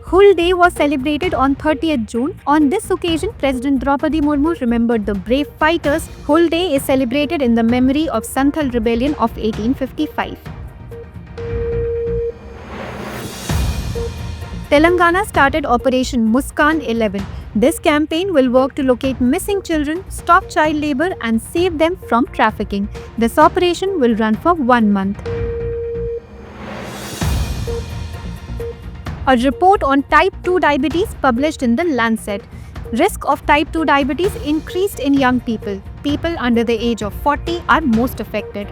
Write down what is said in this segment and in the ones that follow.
Hul Day was celebrated on 30th June. On this occasion, President Draupadi Murmu remembered the brave fighters. Hul Day is celebrated in the memory of Santhal Rebellion of 1855. Telangana started Operation Muskaan 11. This campaign will work to locate missing children, stop child labor, and save them from trafficking. This operation will run for 1 month. A report on type 2 diabetes published in the Lancet. Risk of type 2 diabetes increased in young people. People under the age of 40 are most affected.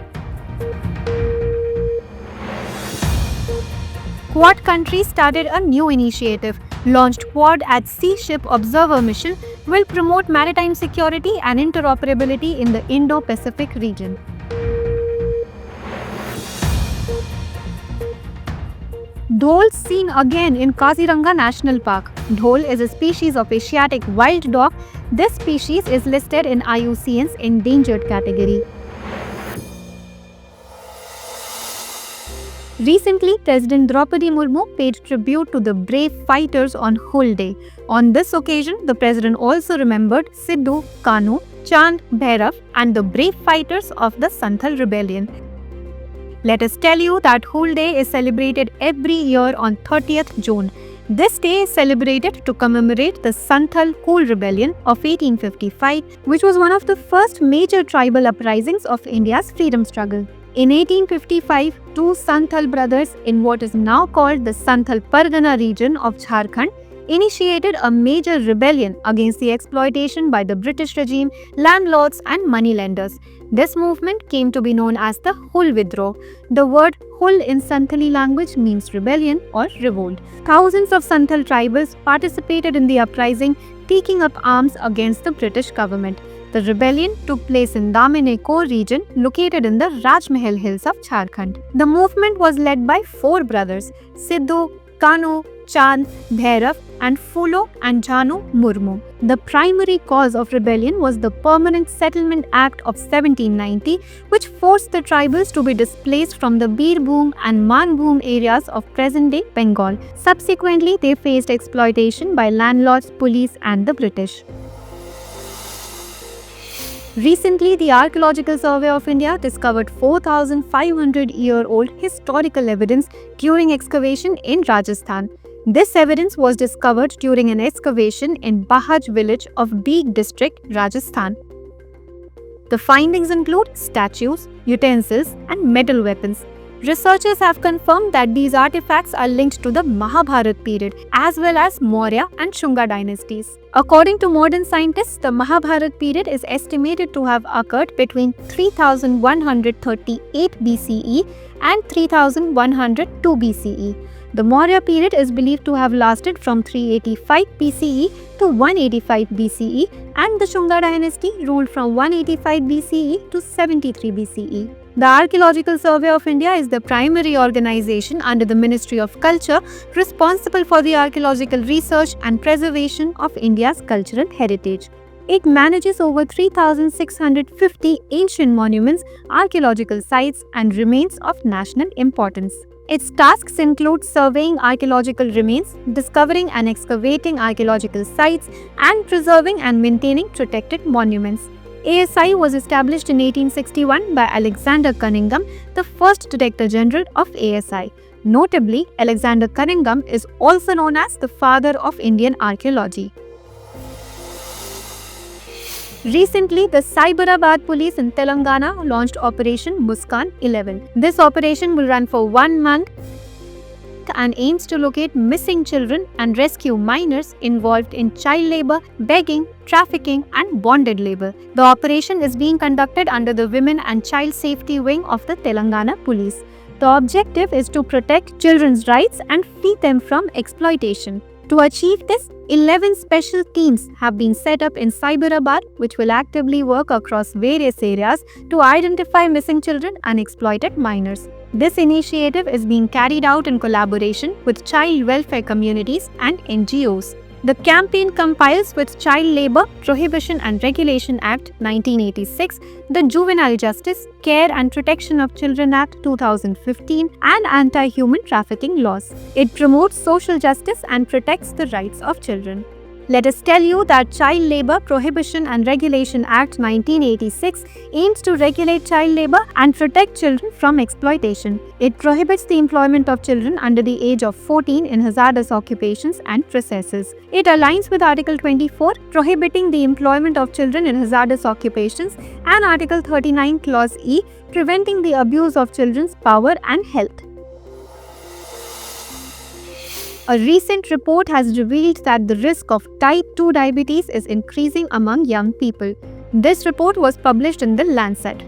Quad countries started a new initiative. Launched Quad at Sea Ship Observer Mission will promote maritime security and interoperability in the Indo-Pacific region. Dhole seen again in Kaziranga National Park. Dhole is a species of Asiatic wild dog. This species is listed in IUCN's endangered category. Recently, President Draupadi Murmu paid tribute to the brave fighters on Hul Day. On this occasion, the President also remembered Sidhu, Kanu, Chand, Bhairav and the brave fighters of the Santhal Rebellion. Let us tell you that Hul Day is celebrated every year on 30th June. This day is celebrated to commemorate the Santhal Hul Rebellion of 1855, which was one of the first major tribal uprisings of India's freedom struggle. In 1855, two Santhal brothers in what is now called the Santhal Pargana region of Jharkhand initiated a major rebellion against the exploitation by the British regime, landlords and moneylenders. This movement came to be known as the Hul Vidroh. The word Hul in Santhali language means rebellion or revolt. Thousands of Santhal tribals participated in the uprising, taking up arms against the British government. The rebellion took place in Damene Kor region located in the Rajmahal hills of Jharkhand. The movement was led by four brothers, Sidhu, Kanu, Chand, Bhairav and Phulo and Jhanu Murmu. The primary cause of rebellion was the Permanent Settlement Act of 1790, which forced the tribals to be displaced from the Birbhum and Manbhum areas of present-day Bengal. Subsequently, they faced exploitation by landlords, police and the British. Recently, the Archaeological Survey of India discovered 4,500-year-old historical evidence during excavation in Rajasthan. This evidence was discovered during an excavation in Bahaj village of Beeg district, Rajasthan. The findings include statues, utensils, and metal weapons. Researchers have confirmed that these artifacts are linked to the Mahabharat period as well as Maurya and Shunga dynasties. According to modern scientists, the Mahabharat period is estimated to have occurred between 3138 BCE and 3102 BCE. The Maurya period is believed to have lasted from 385 BCE to 185 BCE and the Shunga dynasty ruled from 185 BCE to 73 BCE. The Archaeological Survey of India is the primary organization under the Ministry of Culture responsible for the archaeological research and preservation of India's cultural heritage. It manages over 3,650 ancient monuments, archaeological sites, and remains of national importance. Its tasks include surveying archaeological remains, discovering and excavating archaeological sites, and preserving and maintaining protected monuments. ASI was established in 1861 by Alexander Cunningham, the first Director General of ASI. Notably, Alexander Cunningham is also known as the father of Indian archaeology. Recently, the Cyberabad police in Telangana launched Operation Muskaan 11. This operation will run for 1 month and aims to locate missing children and rescue minors involved in child labor, begging, trafficking and bonded labor. The operation is being conducted under the Women and Child Safety Wing of the Telangana Police. The objective is to protect children's rights and free them from exploitation. To achieve this, 11 special teams have been set up in Cyberabad, which will actively work across various areas to identify missing children and exploited minors. This initiative is being carried out in collaboration with child welfare communities and NGOs. The campaign complies with Child Labour Prohibition and Regulation Act 1986, the Juvenile Justice, Care and Protection of Children Act 2015, and anti-human trafficking laws. It promotes social justice and protects the rights of children. Let us tell you that Child Labour Prohibition and Regulation Act 1986 aims to regulate child labour and protect children from exploitation. It prohibits the employment of children under the age of 14 in hazardous occupations and processes. It aligns with Article 24, prohibiting the employment of children in hazardous occupations, and Article 39, Clause E, preventing the abuse of children's power and health. A recent report has revealed that the risk of type 2 diabetes is increasing among young people. This report was published in The Lancet.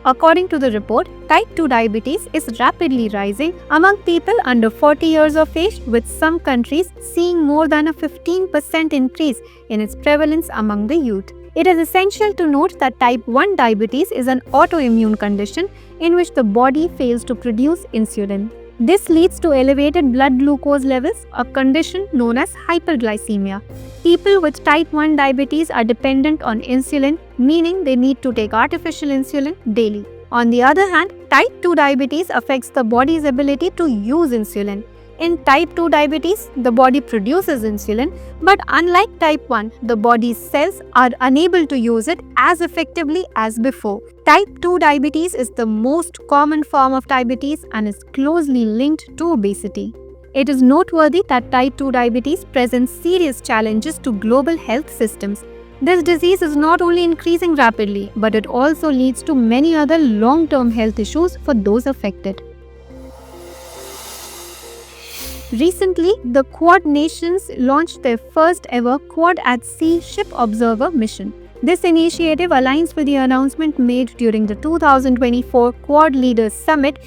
According to the report, type 2 diabetes is rapidly rising among people under 40 years of age, with some countries seeing more than a 15% increase in its prevalence among the youth. It is essential to note that type 1 diabetes is an autoimmune condition in which the body fails to produce insulin. This leads to elevated blood glucose levels, a condition known as hyperglycemia. People with type 1 diabetes are dependent on insulin, meaning they need to take artificial insulin daily. On the other hand, type 2 diabetes affects the body's ability to use insulin. In type 2 diabetes, the body produces insulin, but unlike type 1, the body's cells are unable to use it as effectively as before. Type 2 diabetes is the most common form of diabetes and is closely linked to obesity. It is noteworthy that type 2 diabetes presents serious challenges to global health systems. This disease is not only increasing rapidly, but it also leads to many other long-term health issues for those affected. Recently, the Quad nations launched their first ever Quad at Sea Ship Observer mission. This initiative aligns with the announcement made during the 2024 Quad Leaders Summit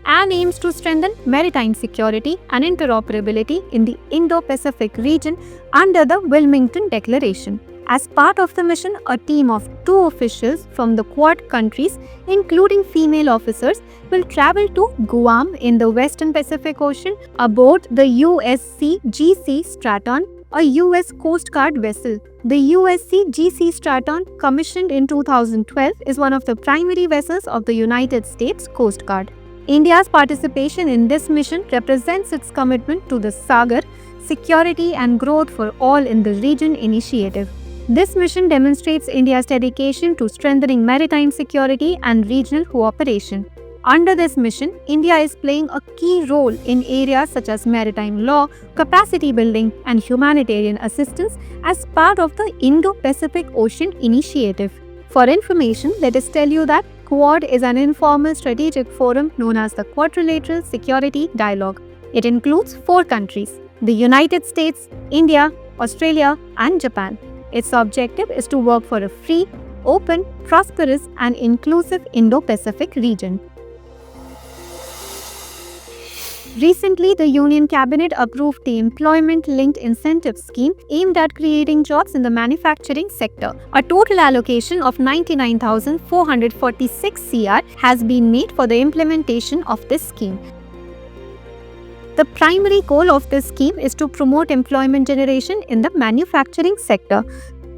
and aims to strengthen maritime security and interoperability in the Indo-Pacific region under the Wilmington Declaration. As part of the mission, a team of 2 officials from the Quad countries, including female officers, will travel to Guam in the Western Pacific Ocean aboard the USC GC Straton, a U.S. Coast Guard vessel. The USC GC Straton, commissioned in 2012, is one of the primary vessels of the United States Coast Guard. India's participation in this mission represents its commitment to the Sagar, Security and Growth for All in the Region initiative. This mission demonstrates India's dedication to strengthening maritime security and regional cooperation. Under this mission, India is playing a key role in areas such as maritime law, capacity building, and humanitarian assistance as part of the Indo-Pacific Ocean Initiative. For information, let us tell you that Quad is an informal strategic forum known as the Quadrilateral Security Dialogue. It includes 4 countries: the United States, India, Australia, and Japan. Its objective is to work for a free, open, prosperous, and inclusive Indo-Pacific region. Recently, the Union Cabinet approved the Employment-Linked Incentive Scheme aimed at creating jobs in the manufacturing sector. A total allocation of 99,446 crore has been made for the implementation of this scheme. The primary goal of this scheme is to promote employment generation in the manufacturing sector.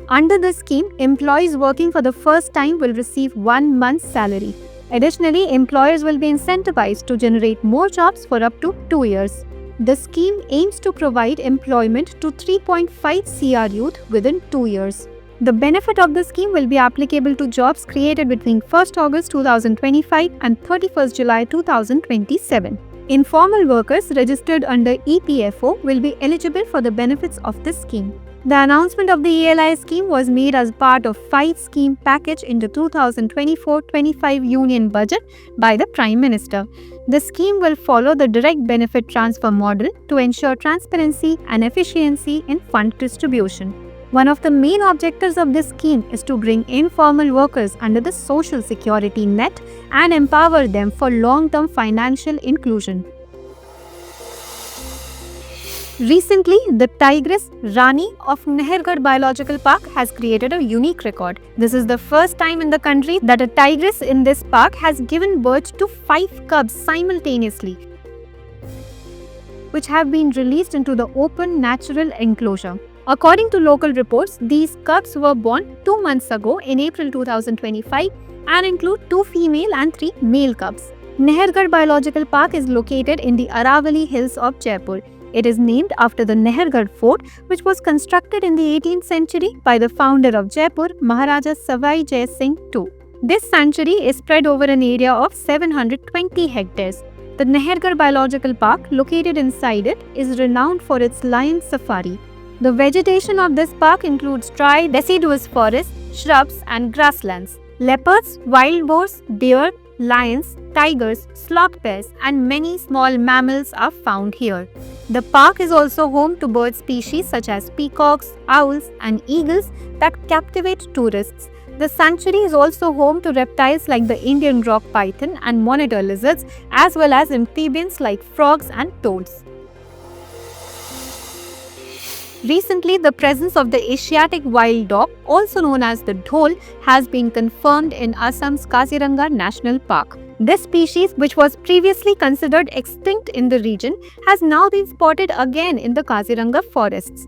Under the scheme, employees working for the first time will receive 1 month's salary. Additionally, employers will be incentivized to generate more jobs for up to 2 years. The scheme aims to provide employment to 3.5 crore youth within 2 years. The benefit of the scheme will be applicable to jobs created between 1st August 2025 and 31st July 2027. Informal workers registered under EPFO will be eligible for the benefits of this scheme. The announcement of the ELI scheme was made as part of 5-scheme package in the 2024-25 Union Budget by the Prime Minister. The scheme will follow the direct benefit transfer model to ensure transparency and efficiency in fund distribution. One of the main objectives of this scheme is to bring informal workers under the social security net and empower them for long-term financial inclusion. Recently, the tigress Rani of Nahargarh Biological Park has created a unique record. This is the first time in the country that a tigress in this park has given birth to 5 cubs simultaneously. which have been released into the open natural enclosure. According to local reports, these cubs were born 2 months ago in April 2025 and include 2 female and 3 male cubs. Nahargarh Biological Park is located in the Aravali Hills of Jaipur. It is named after the Nahargarh Fort, which was constructed in the 18th century by the founder of Jaipur, Maharaja Savai Jai Singh II. This sanctuary is spread over an area of 720 hectares. The Nahargarh Biological Park, located inside it, is renowned for its lion safari. The vegetation of this park includes dry, deciduous forests, shrubs, and grasslands. Leopards, wild boars, deer, lions, tigers, sloth bears, and many small mammals are found here. The park is also home to bird species such as peacocks, owls, and eagles that captivate tourists. The sanctuary is also home to reptiles like the Indian rock python and monitor lizards, as well as amphibians like frogs and toads. Recently, the presence of the Asiatic wild dog, also known as the dhole, has been confirmed in Assam's Kaziranga National Park. This species, which was previously considered extinct in the region, has now been spotted again in the Kaziranga forests.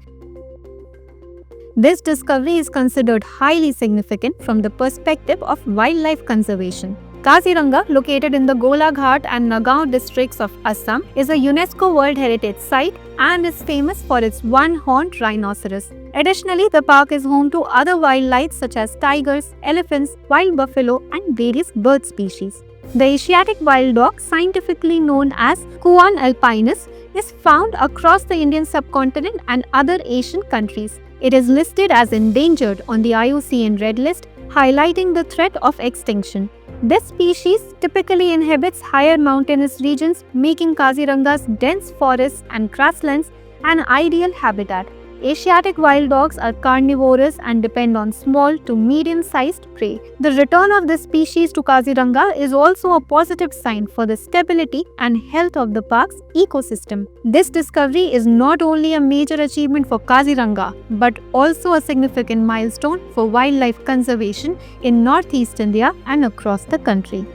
This discovery is considered highly significant from the perspective of wildlife conservation. Kaziranga, located in the Golaghat and Nagaon districts of Assam, is a UNESCO World Heritage Site and is famous for its one-horned rhinoceros. Additionally, the park is home to other wildlife such as tigers, elephants, wild buffalo, and various bird species. The Asiatic wild dog, scientifically known as Kuan alpinus, is found across the Indian subcontinent and other Asian countries. It is listed as endangered on the IUCN Red List, highlighting the threat of extinction. This species typically inhabits higher mountainous regions, making Kaziranga's dense forests and grasslands an ideal habitat. Asiatic wild dogs are carnivorous and depend on small to medium-sized prey. The return of this species to Kaziranga is also a positive sign for the stability and health of the park's ecosystem. This discovery is not only a major achievement for Kaziranga, but also a significant milestone for wildlife conservation in Northeast India and across the country.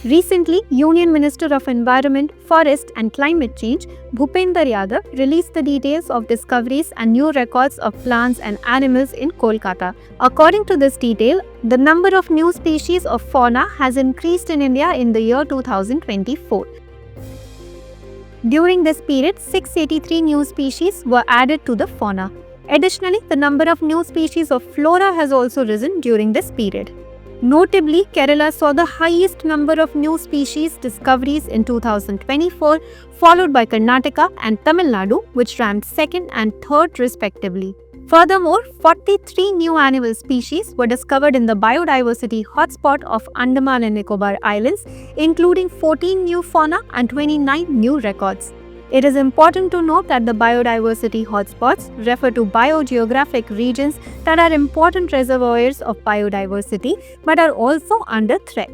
Recently, Union Minister of Environment, Forest and Climate Change, Bhupender Yadav, released the details of discoveries and new records of plants and animals in Kolkata. According to this detail, the number of new species of fauna has increased in India in the year 2024. During this period, 683 new species were added to the fauna. Additionally, the number of new species of flora has also risen during this period. Notably, Kerala saw the highest number of new species discoveries in 2024, followed by Karnataka and Tamil Nadu, which ranked second and third respectively. Furthermore, 43 new animal species were discovered in the biodiversity hotspot of Andaman and Nicobar Islands, including 14 new fauna and 29 new records. It is important to note that the biodiversity hotspots refer to biogeographic regions that are important reservoirs of biodiversity but are also under threat.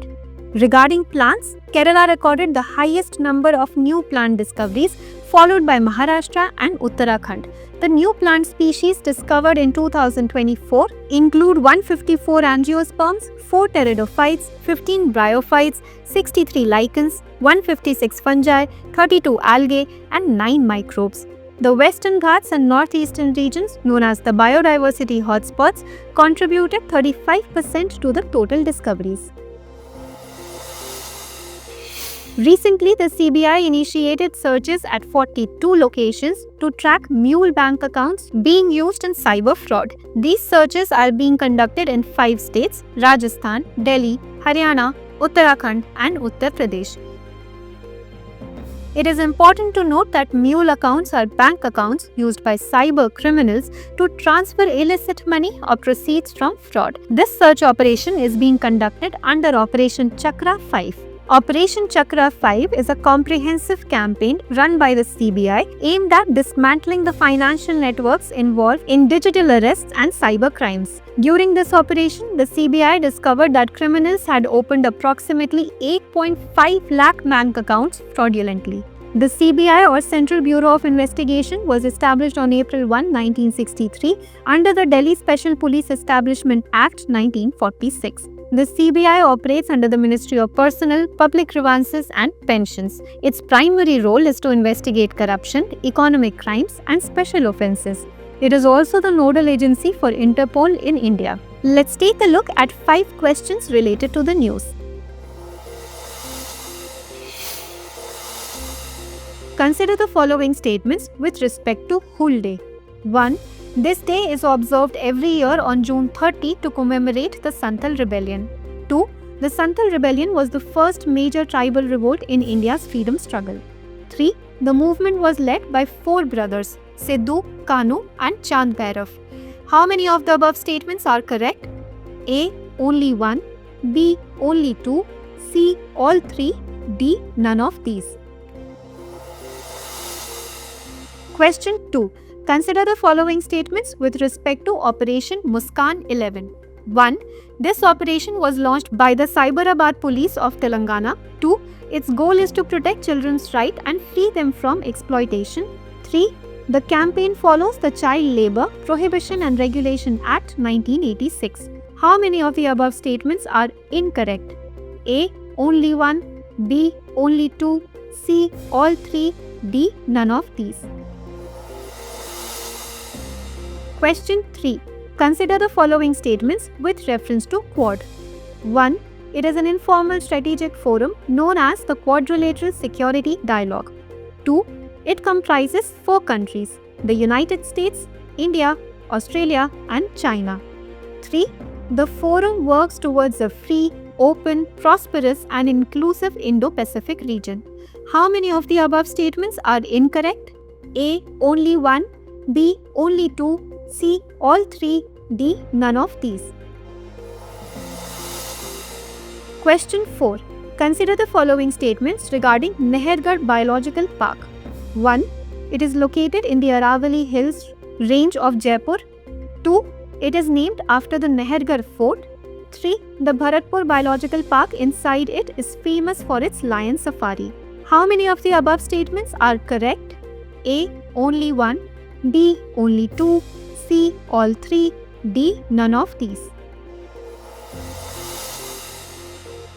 Regarding plants, Kerala recorded the highest number of new plant discoveries, followed by Maharashtra and Uttarakhand. The new plant species discovered in 2024 include 154 angiosperms, 4 pteridophytes, 15 bryophytes, 63 lichens, 156 fungi, 32 algae, and 9 microbes. The Western Ghats and Northeastern regions, known as the biodiversity hotspots, contributed 35% to the total discoveries. Recently, the CBI initiated searches at 42 locations to track mule bank accounts being used in cyber fraud. These searches are being conducted in 5 states: Rajasthan, Delhi, Haryana, Uttarakhand, and Uttar Pradesh. It is important to note that mule accounts are bank accounts used by cyber criminals to transfer illicit money or proceeds from fraud. This search operation is being conducted under Operation Chakra 5. Operation Chakra 5 is a comprehensive campaign run by the CBI aimed at dismantling the financial networks involved in digital arrests and cyber crimes. During this operation, the CBI discovered that criminals had opened approximately 8.5 lakh bank accounts fraudulently. The CBI, or Central Bureau of Investigation, was established on April 1, 1963 under the Delhi Special Police Establishment Act 1946. The CBI operates under the Ministry of Personnel, Public Grievances and Pensions. Its primary role is to investigate corruption, economic crimes and special offences. It is also the nodal agency for Interpol in India. Let's take a look at 5 questions related to the news. Consider the following statements with respect to Hul Day. 1. This day is observed every year on June 30 to commemorate the Santhal Rebellion. 2. The Santhal Rebellion was the first major tribal revolt in India's freedom struggle. 3. The movement was led by 4 brothers, Sidhu, Kanu and Chand Bhairav. How many of the above statements are correct? A. Only 1. B. Only 2. C. All 3. D. None of these. Question 2. Consider the following statements with respect to Operation Muskaan 11. 1. This operation was launched by the Cyberabad Police of Telangana. 2. Its goal is to protect children's rights and free them from exploitation. 3. The campaign follows the Child Labour Prohibition and Regulation Act 1986. How many of the above statements are incorrect? A. Only 1. B. Only 2. C. All 3. D. None of these. Question 3. Consider the following statements with reference to Quad. 1. It is an informal strategic forum known as the Quadrilateral Security Dialogue. 2. It comprises 4 countries, the United States, India, Australia and China. 3. The forum works towards a free, open, prosperous and inclusive Indo-Pacific region. How many of the above statements are incorrect? A. Only 1. B. Only 2. C. All 3. D. None of these. Question 4. Consider the following statements regarding Nahargarh Biological Park. 1. It is located in the Aravalli Hills range of Jaipur. 2. It is named after the Nahargarh Fort. 3. The Bharatpur Biological Park inside it is famous for its lion safari. How many of the above statements are correct? A. Only 1. B. Only 2. C. All 3. D. None of these.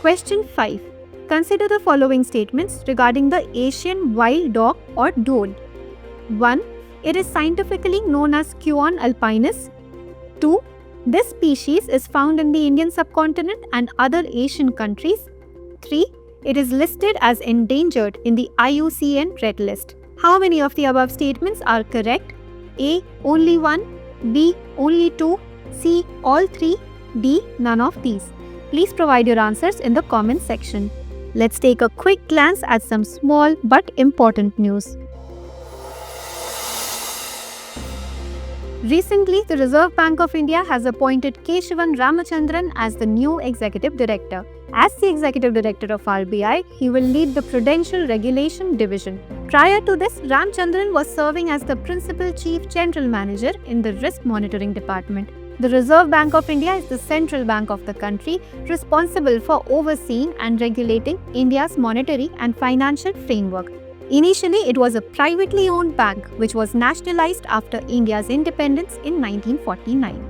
Question 5. Consider the following statements regarding the Asian wild dog or dhole. 1. It is scientifically known as Cuon alpinus. 2. This species is found in the Indian subcontinent and other Asian countries. 3. It is listed as endangered in the IUCN Red List. How many of the above statements are correct? A. Only 1. B. Only 2. C. All 3. D. None of these. Please provide your answers in the comment section. Let's take a quick glance at some small but important news. Recently, the Reserve Bank of India has appointed Keshavan Ramachandran as the new Executive Director. As the Executive Director of RBI, he will lead the Prudential Regulation Division. Prior to this, Ramachandran was serving as the Principal Chief General Manager in the Risk Monitoring Department. The Reserve Bank of India is the central bank of the country, responsible for overseeing and regulating India's monetary and financial framework. Initially, it was a privately owned bank which was nationalized after India's independence in 1949.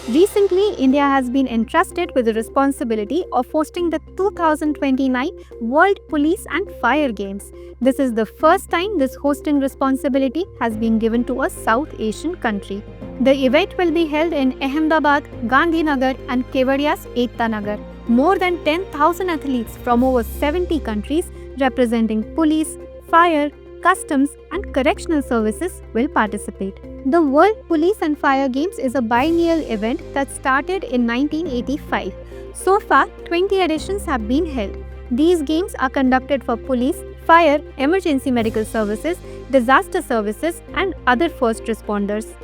Recently, India has been entrusted with the responsibility of hosting the 2029 World Police and Fire Games. This is the first time this hosting responsibility has been given to a South Asian country. The event will be held in Ahmedabad, Gandhinagar and Kevadia's Ekta Nagar. More than 10,000 athletes from over 70 countries representing police, fire, customs and correctional services will participate. The World Police and Fire Games is a biennial event that started in 1985. So far, 20 editions have been held. These games are conducted for police, fire, emergency medical services, disaster services and other first responders.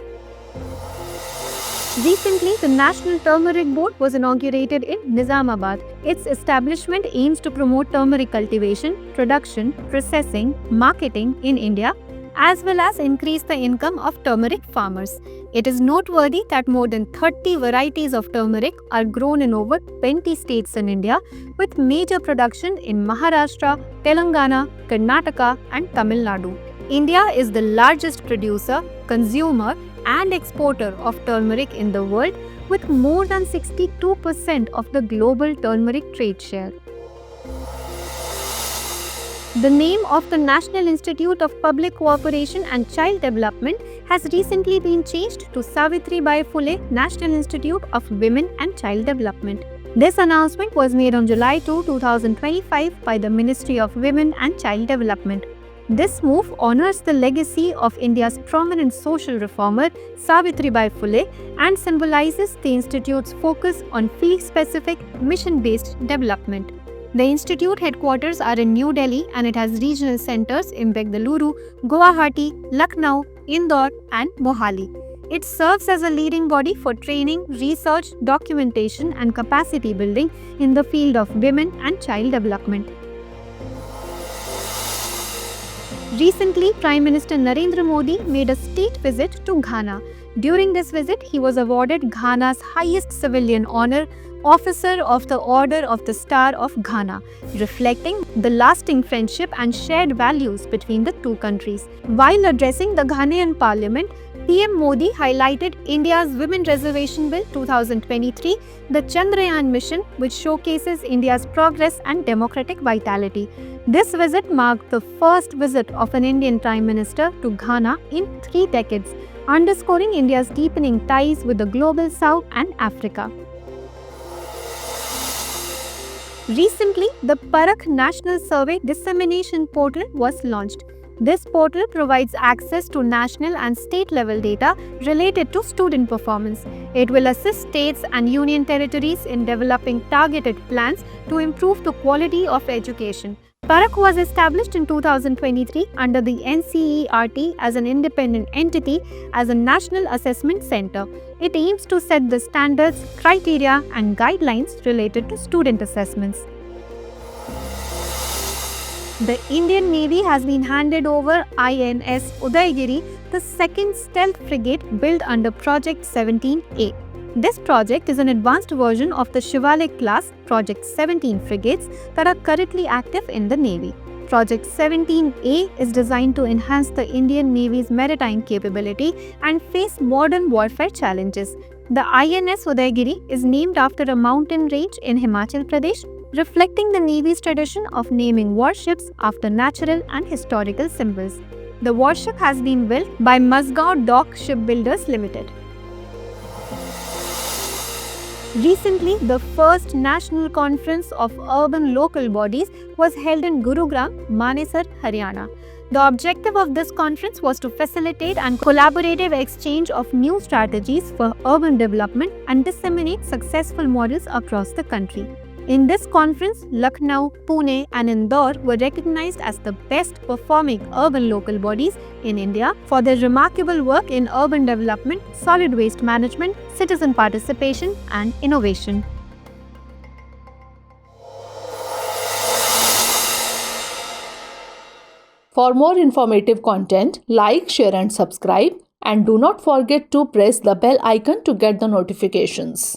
Recently, the National Turmeric Board was inaugurated in Nizamabad. Its establishment aims to promote turmeric cultivation, production, processing, marketing in India, as well as increase the income of turmeric farmers. It is noteworthy that more than 30 varieties of turmeric are grown in over 20 states in India, with major production in Maharashtra, Telangana, Karnataka and Tamil Nadu. India is the largest producer, consumer and exporter of turmeric in the world, with more than 62% of the global turmeric trade share. The name of the National Institute of Public Cooperation and Child Development has recently been changed to Savitribai Phule National Institute of Women and Child Development. This announcement was made on July 2, 2025 by the Ministry of Women and Child Development. This move honors the legacy of India's prominent social reformer Savitribai Phule and symbolizes the institute's focus on field-specific, mission-based development. The institute headquarters are in New Delhi and it has regional centers in Bengaluru, Guwahati, Lucknow, Indore and Mohali. It serves as a leading body for training, research, documentation and capacity building in the field of women and child development. Recently, Prime Minister Narendra Modi made a state visit to Ghana. During this visit, he was awarded Ghana's highest civilian honor, Officer of the Order of the Star of Ghana, reflecting the lasting friendship and shared values between the two countries. While addressing the Ghanaian Parliament, PM Modi highlighted India's Women Reservation Bill 2023, the Chandrayaan mission, which showcases India's progress and democratic vitality. This visit marked the first visit of an Indian Prime Minister to Ghana in 3 decades, underscoring India's deepening ties with the global South and Africa. Recently, the Parakh National Survey Dissemination Portal was launched. This portal provides access to national and state-level data related to student performance. It will assist states and union territories in developing targeted plans to improve the quality of education. Parakh was established in 2023 under the NCERT as an independent entity as a national assessment center. It aims to set the standards, criteria, and guidelines related to student assessments. The Indian Navy has been handed over INS Udaigiri, the second stealth frigate built under Project 17A. This project is an advanced version of the Shivalik class Project 17 frigates that are currently active in the Navy. Project 17A is designed to enhance the Indian Navy's maritime capability and face modern warfare challenges. The INS Udaigiri is named after a mountain range in Himachal Pradesh, reflecting the Navy's tradition of naming warships after natural and historical symbols. The warship has been built by Mazgaon Dock Shipbuilders Limited. Recently, the first National Conference of Urban Local Bodies was held in Gurugram, Manesar, Haryana. The objective of this conference was to facilitate and collaborative exchange of new strategies for urban development and disseminate successful models across the country. In this conference, Lucknow, Pune and Indore were recognized as the best performing urban local bodies in India for their remarkable work in urban development, solid waste management, citizen participation and innovation. For more informative content, like, share and subscribe, and do not forget to press the bell icon to get the notifications.